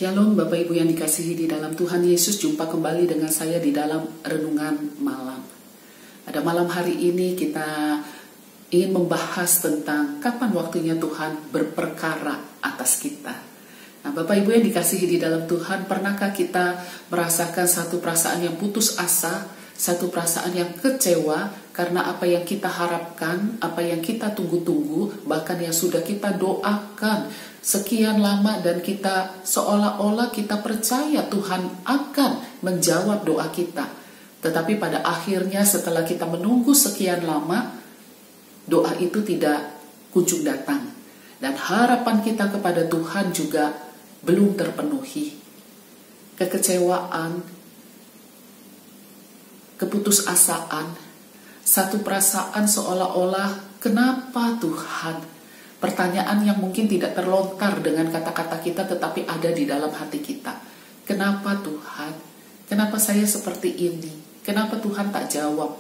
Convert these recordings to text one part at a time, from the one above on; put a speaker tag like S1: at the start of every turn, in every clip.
S1: Shalom Bapak Ibu yang dikasihi di dalam Tuhan Yesus, jumpa kembali dengan saya di dalam renungan malam. Pada malam hari ini kita ingin membahas tentang kapan waktunya Tuhan berperkara atas kita. Nah, Bapak Ibu yang dikasihi di dalam Tuhan, pernahkah kita merasakan satu perasaan yang putus asa, satu perasaan yang kecewa karena apa yang kita harapkan, apa yang kita tunggu-tunggu, bahkan yang sudah kita doakan sekian lama, dan kita seolah-olah kita percaya Tuhan akan menjawab doa kita. Tetapi pada akhirnya setelah kita menunggu sekian lama, doa itu tidak kunjung datang. Dan harapan kita kepada Tuhan juga belum terpenuhi. Kekecewaan, keputusasaan, satu perasaan seolah-olah kenapa Tuhan? Pertanyaan yang mungkin tidak terlontar dengan kata-kata kita, tetapi ada di dalam hati kita. Kenapa Tuhan? Kenapa saya seperti ini? Kenapa Tuhan tak jawab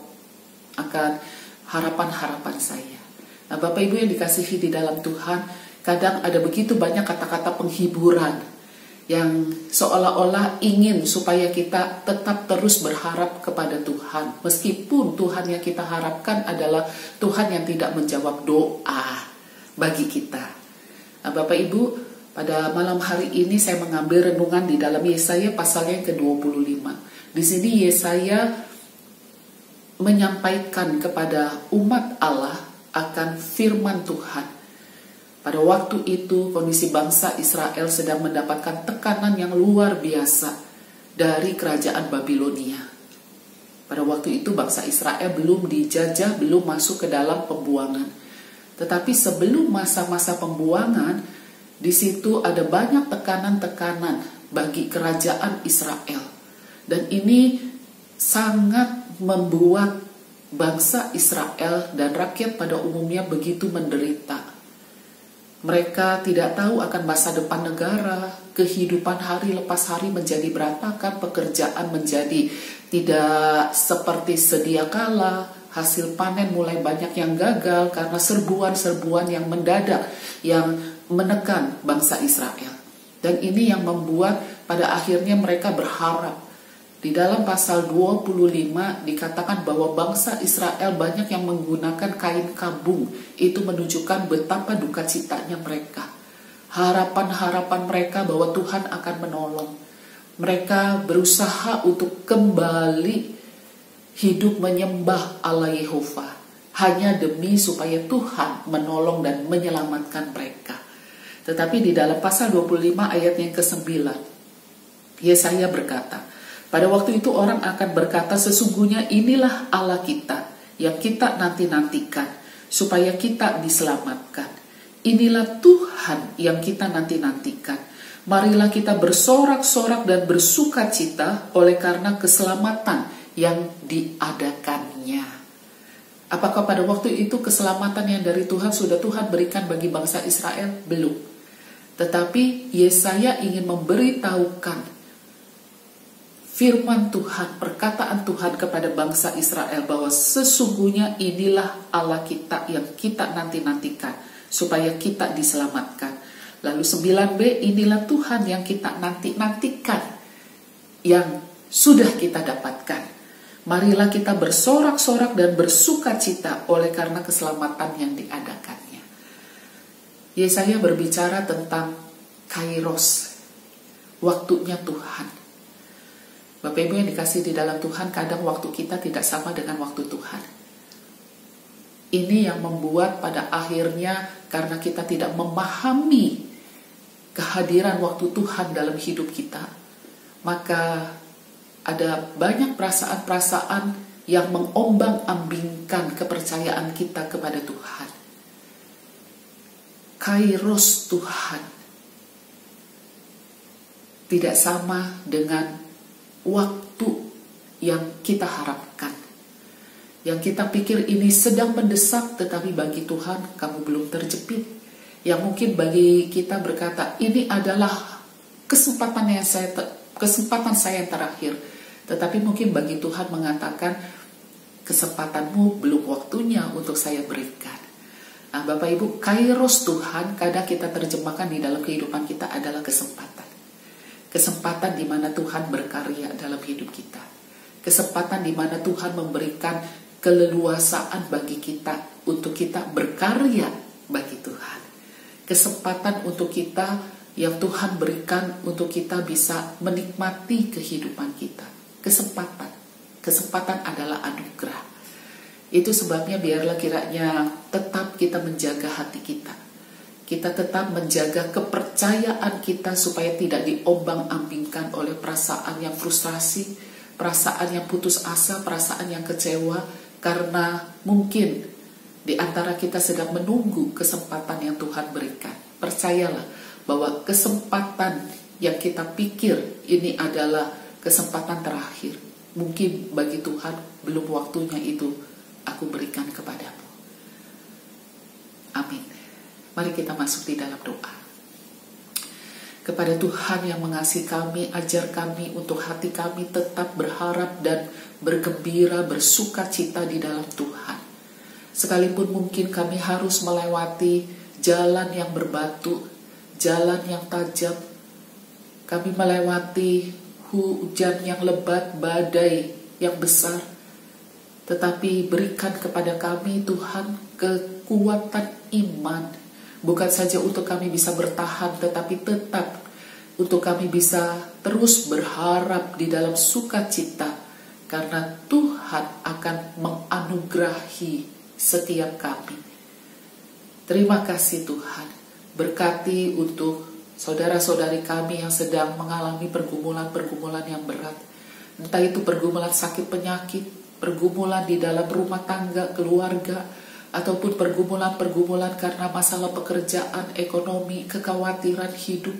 S1: akan harapan-harapan saya? Nah, Bapak Ibu yang dikasihi di dalam Tuhan, kadang ada begitu banyak kata-kata penghiburan yang seolah-olah ingin supaya kita tetap terus berharap kepada Tuhan. Meskipun Tuhan yang kita harapkan adalah Tuhan yang tidak menjawab doa bagi kita. Nah, Bapak Ibu, pada malam hari ini saya mengambil renungan di dalam Yesaya pasal yang ke-25. Di sini Yesaya menyampaikan kepada umat Allah akan firman Tuhan. Pada waktu itu kondisi bangsa Israel sedang mendapatkan tekanan yang luar biasa dari kerajaan Babilonia. Pada waktu itu bangsa Israel belum dijajah, belum masuk ke dalam pembuangan. Tetapi sebelum masa-masa pembuangan, di situ ada banyak tekanan-tekanan bagi kerajaan Israel. Dan ini sangat membuat bangsa Israel dan rakyat pada umumnya begitu menderita. Mereka tidak tahu akan masa depan negara, kehidupan hari lepas hari menjadi berantakan, pekerjaan menjadi tidak seperti sedia kala. Hasil panen mulai banyak yang gagal karena serbuan-serbuan yang mendadak yang menekan bangsa Israel. Dan ini yang membuat pada akhirnya mereka berharap. Di dalam pasal 25 dikatakan bahwa bangsa Israel banyak yang menggunakan kain kabung. Itu menunjukkan betapa duka citanya mereka. Harapan-harapan mereka bahwa Tuhan akan menolong. Mereka berusaha untuk kembali hidup menyembah Allah Yehova hanya demi supaya Tuhan menolong dan menyelamatkan mereka. Tetapi di dalam pasal 25 ayat yang ke-9, Yesaya berkata, pada waktu itu orang akan berkata, sesungguhnya inilah Allah kita yang kita nanti-nantikan supaya kita diselamatkan. Inilah Tuhan yang kita nanti-nantikan. Marilah kita bersorak-sorak dan bersuka cita oleh karena keselamatan yang diadakannya. Apakah pada waktu itu keselamatan yang dari Tuhan sudah Tuhan berikan bagi bangsa Israel? Belum. Tetapi Yesaya ingin memberitahukan firman Tuhan, perkataan Tuhan kepada bangsa Israel bahwa sesungguhnya inilah Allah kita yang kita nanti-nantikan supaya kita diselamatkan. Lalu 9b, inilah Tuhan yang kita nanti-nantikan yang sudah kita dapatkan. Marilah kita bersorak-sorak dan bersuka cita oleh karena keselamatan yang diadakannya. Yesaya berbicara tentang kairos, waktunya Tuhan. Bapak Ibu yang dikasih di dalam Tuhan, kadang waktu kita tidak sama dengan waktu Tuhan. Ini yang membuat pada akhirnya karena kita tidak memahami kehadiran waktu Tuhan dalam hidup kita, maka ada banyak perasaan-perasaan yang mengombang-ambingkan kepercayaan kita kepada Tuhan. Kairos Tuhan tidak sama dengan waktu yang kita harapkan. Yang kita pikir ini sedang mendesak, tetapi bagi Tuhan kamu belum terjepit. Yang mungkin bagi kita berkata, ini adalah kesempatan saya yang terakhir. Tetapi mungkin bagi Tuhan mengatakan, kesempatanmu belum waktunya untuk saya berikan. Nah, Bapak Ibu, kairos Tuhan kadang kita terjemahkan di dalam kehidupan kita adalah kesempatan. Kesempatan di mana Tuhan berkarya dalam hidup kita. Kesempatan di mana Tuhan memberikan keleluasaan bagi kita untuk kita berkarya bagi Tuhan. Kesempatan untuk kita yang Tuhan berikan untuk kita bisa menikmati kehidupan kita. Kesempatan adalah anugerah. Itu sebabnya biarlah kiranya tetap kita menjaga hati kita. Kita tetap menjaga kepercayaan kita supaya tidak diombang-ambingkan oleh perasaan yang frustrasi, perasaan yang putus asa, perasaan yang kecewa, karena mungkin di antara kita sedang menunggu kesempatan yang Tuhan berikan. Percayalah bahwa kesempatan yang kita pikir ini adalah kesempatan terakhir. Mungkin bagi Tuhan belum waktunya itu aku berikan kepadamu. Amin. Mari kita masuk di dalam doa. Kepada Tuhan yang mengasihi kami, ajar kami untuk hati kami tetap berharap dan bergembira, bersuka cita di dalam Tuhan. Sekalipun mungkin kami harus melewati jalan yang berbatu, jalan yang tajam, kami melewati hujan yang lebat, badai yang besar, tetapi berikan kepada kami Tuhan kekuatan iman, bukan saja untuk kami bisa bertahan, tetapi tetap untuk kami bisa terus berharap di dalam sukacita, karena Tuhan akan menganugerahi setiap kami. Terima kasih Tuhan. Berkati untuk saudara-saudari kami yang sedang mengalami pergumulan-pergumulan yang berat. Entah itu pergumulan sakit penyakit, pergumulan di dalam rumah tangga, keluarga, ataupun pergumulan-pergumulan karena masalah pekerjaan, ekonomi, kekhawatiran hidup.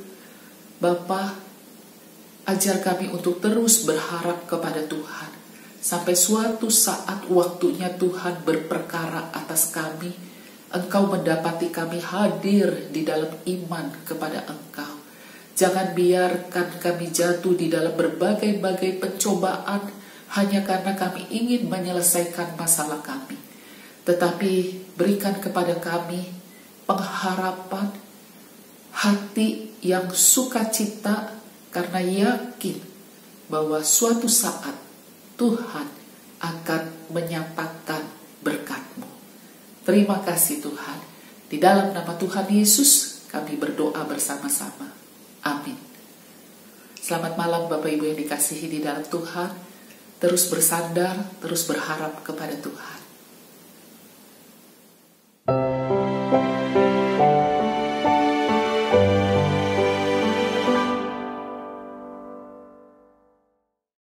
S1: Bapa, ajar kami untuk terus berharap kepada Tuhan. Sampai suatu saat waktunya Tuhan berperkara atas kami, Engkau mendapati kami hadir di dalam iman kepada Engkau. Jangan biarkan kami jatuh di dalam berbagai-bagai pencobaan hanya karena kami ingin menyelesaikan masalah kami. Tetapi berikan kepada kami pengharapan, hati yang sukacita, karena yakin bahwa suatu saat Tuhan akan menyatakan berkat-Mu. Terima kasih Tuhan. Di dalam nama Tuhan Yesus kami berdoa bersama-sama. Amin. Selamat malam Bapak Ibu yang dikasihi di dalam Tuhan. Terus bersandar, terus berharap kepada Tuhan.